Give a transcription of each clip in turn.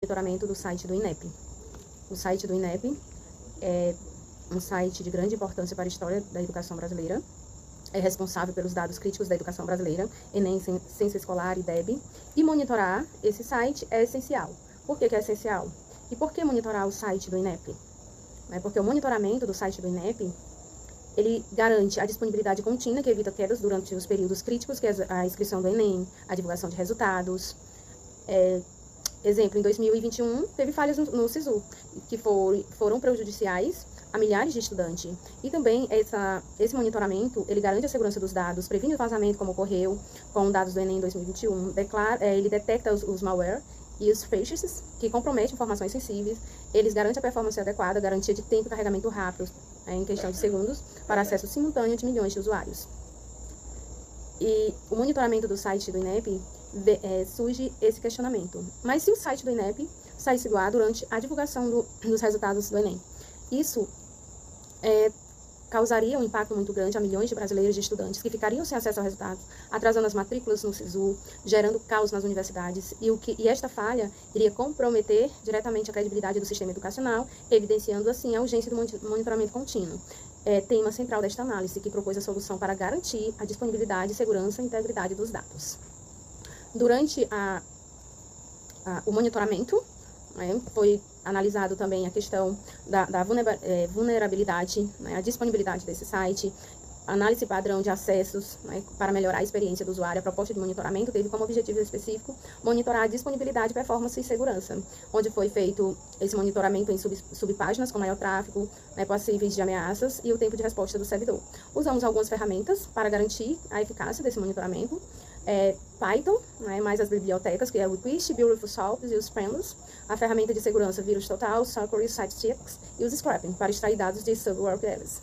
monitoramento do site do INEP. O site do INEP é um site de grande importância para a história da educação brasileira. É responsável pelos dados críticos da educação brasileira, Enem, Censo Escolar e DEB. E monitorar esse site é essencial. Por que é essencial? E por que monitorar o site do INEP? Porque o monitoramento do site do INEP, ele garante a disponibilidade contínua, que evita quedas durante os períodos críticos, que é a inscrição do Enem, a divulgação de resultados. Exemplo, em 2021, teve falhas no SISU, que foram prejudiciais a milhares de estudantes. E também esse monitoramento, ele garante a segurança dos dados, previne o vazamento, como ocorreu com dados do Enem em 2021, ele detecta os malware e os phases, que comprometem informações sensíveis, eles garantem a performance adequada, garantia de tempo e carregamento rápido, em questão de segundos, para acesso simultâneo de milhões de usuários. E o monitoramento do site do INEP surge esse questionamento. Mas se o site do INEP saísse do ar durante a divulgação dos resultados do Enem, isso causaria um impacto muito grande a milhões de brasileiros e estudantes que ficariam sem acesso ao resultado, atrasando as matrículas no SISU, gerando caos nas universidades, e esta falha iria comprometer diretamente a credibilidade do sistema educacional, evidenciando assim a urgência do monitoramento contínuo. Tema central desta análise, que propôs a solução para garantir a disponibilidade, segurança e integridade dos dados. Durante o monitoramento, foi analisado também a questão da vulnerabilidade, a disponibilidade desse site, análise padrão de acessos, para melhorar a experiência do usuário. A proposta de monitoramento teve como objetivo específico monitorar a disponibilidade, performance e segurança, onde foi feito esse monitoramento em subpáginas com maior tráfego, passíveis de ameaças e o tempo de resposta do servidor. Usamos algumas ferramentas para garantir a eficácia desse monitoramento. Python, mais as bibliotecas, que é o Twist, Beautiful Solves e os Frameworks, a ferramenta de segurança Vírus Total, Succory, SiteChecks e os Scrapping, para extrair dados de subworkers.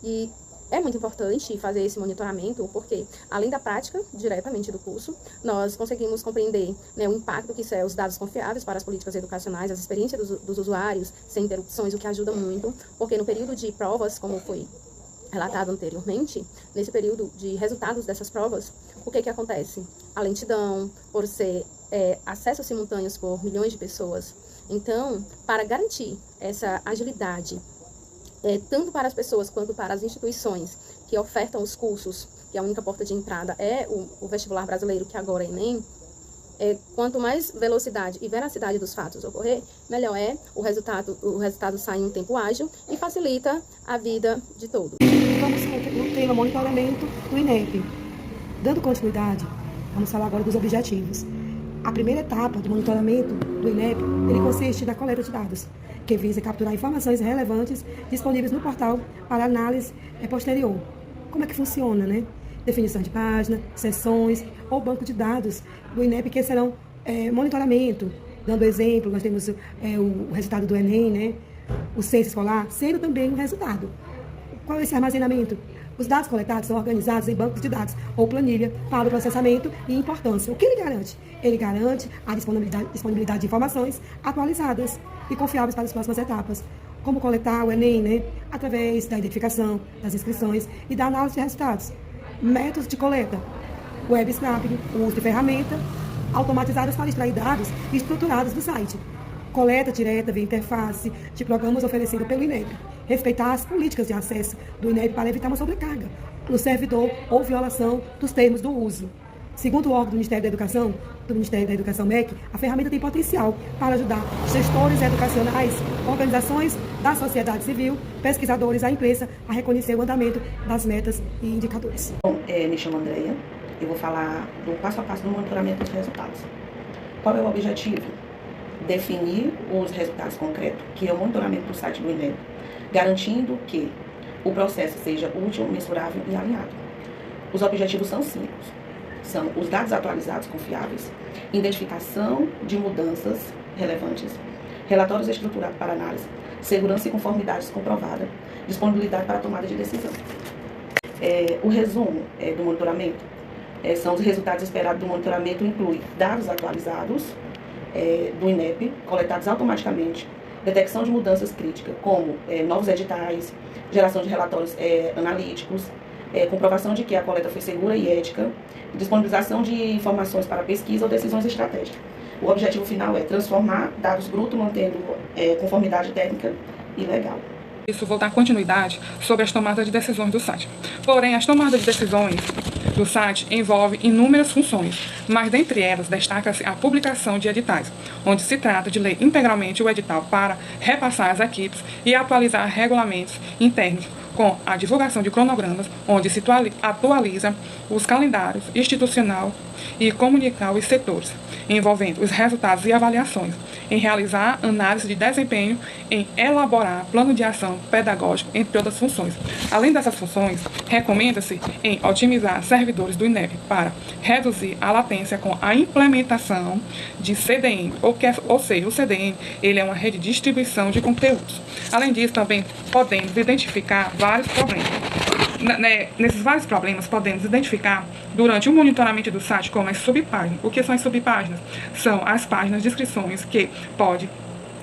E é muito importante fazer esse monitoramento, porque, além da prática, diretamente do curso, nós conseguimos compreender o impacto que são os dados confiáveis para as políticas educacionais, as experiências dos usuários, sem interrupções, o que ajuda muito, porque no período de provas, como foi relatado anteriormente, nesse período de resultados dessas provas, o que acontece? A lentidão, por ser acessos simultâneos por milhões de pessoas. Então, para garantir essa agilidade, tanto para as pessoas quanto para as instituições que ofertam os cursos, que a única porta de entrada é o vestibular brasileiro, que agora é Enem, quanto mais velocidade e veracidade dos fatos ocorrer, melhor o resultado sai em um tempo ágil e facilita a vida de todos. Vamos no tema monitoramento do INEP. Dando continuidade, vamos falar agora dos objetivos. A primeira etapa do monitoramento do INEP, ele consiste na coleta de dados, que visa capturar informações relevantes disponíveis no portal para análise posterior. Como é que funciona, Definição de página, sessões ou banco de dados do INEP que serão monitoramento. Dando exemplo, nós temos o resultado do Enem, o Censo Escolar, sendo também um resultado. Qual é esse armazenamento? Os dados coletados são organizados em bancos de dados ou planilha para o processamento e importância. O que ele garante? Ele garante a disponibilidade de informações atualizadas e confiáveis para as próximas etapas. Como coletar o Enem, através da identificação, das inscrições e da análise de resultados. Métodos de coleta, web scraping, o uso de ferramentas automatizadas para extrair dados estruturados do site. Coleta direta via interface de programas oferecidos pelo INEP. Respeitar as políticas de acesso do INEP para evitar uma sobrecarga no servidor ou violação dos termos do uso. Segundo o órgão do Ministério da Educação, MEC, a ferramenta tem potencial para ajudar gestores educacionais, organizações da sociedade civil, pesquisadores, a imprensa a reconhecer o andamento das metas e indicadores. Bom, me chamo Andréia, eu vou falar do passo a passo do monitoramento dos resultados. Qual é o objetivo? Definir os resultados concretos, que é o monitoramento do site do INEP, garantindo que o processo seja útil, mensurável e alinhado. Os objetivos são simples. São os dados atualizados confiáveis, identificação de mudanças relevantes, relatórios estruturados para análise, segurança e conformidade comprovada, disponibilidade para tomada de decisão. O resumo do monitoramento são os resultados esperados do monitoramento, inclui dados atualizados do INEP, coletados automaticamente, detecção de mudanças críticas, como novos editais, geração de relatórios analíticos, comprovação de que a coleta foi segura e ética, disponibilização de informações para pesquisa ou decisões estratégicas. O objetivo final é transformar dados brutos, mantendo conformidade técnica e legal. Isso vou dar continuidade sobre as tomadas de decisões do site. Porém, as tomadas de decisões do site envolvem inúmeras funções, mas dentre elas destaca-se a publicação de editais, onde se trata de ler integralmente o edital para repassar às equipes e atualizar regulamentos internos, com a divulgação de cronogramas, onde se atualiza os calendários institucional e comunicar os setores, envolvendo os resultados e avaliações, em realizar análise de desempenho, em elaborar plano de ação pedagógico, entre outras funções. Além dessas funções, recomenda-se em otimizar servidores do INEP para reduzir a latência com a implementação de CDN, ou seja, o CDN ele é uma rede de distribuição de conteúdos. Além disso, também podemos identificar vários problemas. Nesses vários problemas, podemos identificar durante o monitoramento do site como as subpáginas. O que são as subpáginas? São as páginas de inscrições que pode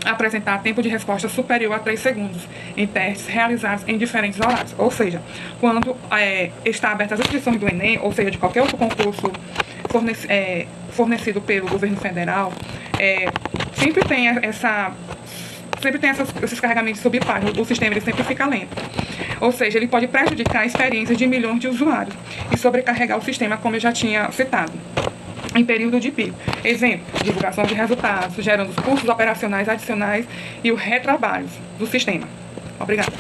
apresentar tempo de resposta superior a 3 segundos em testes realizados em diferentes horários. Ou seja, quando está aberta as inscrições do Enem, ou seja, de qualquer outro concurso fornecido pelo governo federal, sempre tem esses carregamentos de subpáginas, o sistema ele sempre fica lento. Ou seja, ele pode prejudicar a experiência de milhões de usuários e sobrecarregar o sistema, como eu já tinha citado, em período de pico. Exemplo, divulgação de resultados, gerando os custos operacionais adicionais e o retrabalho do sistema. Obrigada.